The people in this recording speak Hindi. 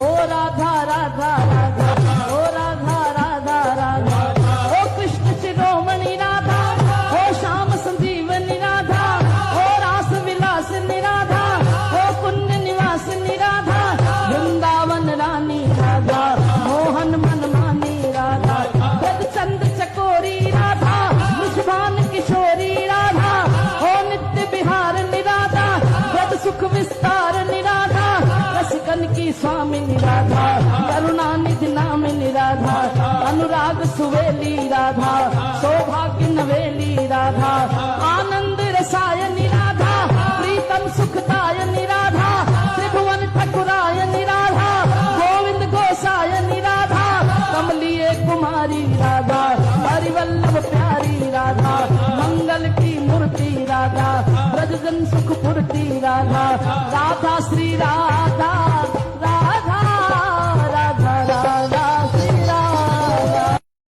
ओ राधा राधा राधा, ओ राधा राधा राधा, ओ कृष्ण शिरोमणि राधा, ओ श्याम संजीवनी राधा, ओ रास विलास निराधा, ओ पुण्य निवास निराधा, वृंदावन रानी राधा, मोहन मनमानी राधा, ब्रजचंद चकोरी राधा, वृषभान किशोरी राधा, ओ नित्य विहार निराधा, ब्रज सुख विस्तार निराधा, रसिकन की स्वामिनी राधा, करुणा निधि नाम निराधा, अनुराग सुवेली राधा, सौभाग्य नवेली राधा, आनंद रसाय निराधा, प्रीतम सुखदाय निराधा, त्रिभुवन ठकुराय निराधा, गोविंद गोसाय निराधा, कमलीय कुमारी राधा, हरिवल्लभ प्यारी राधा, मंगल की मूर्ति राधा, ब्रजजन सुखपूर्ति राधा, राधा श्री राधा।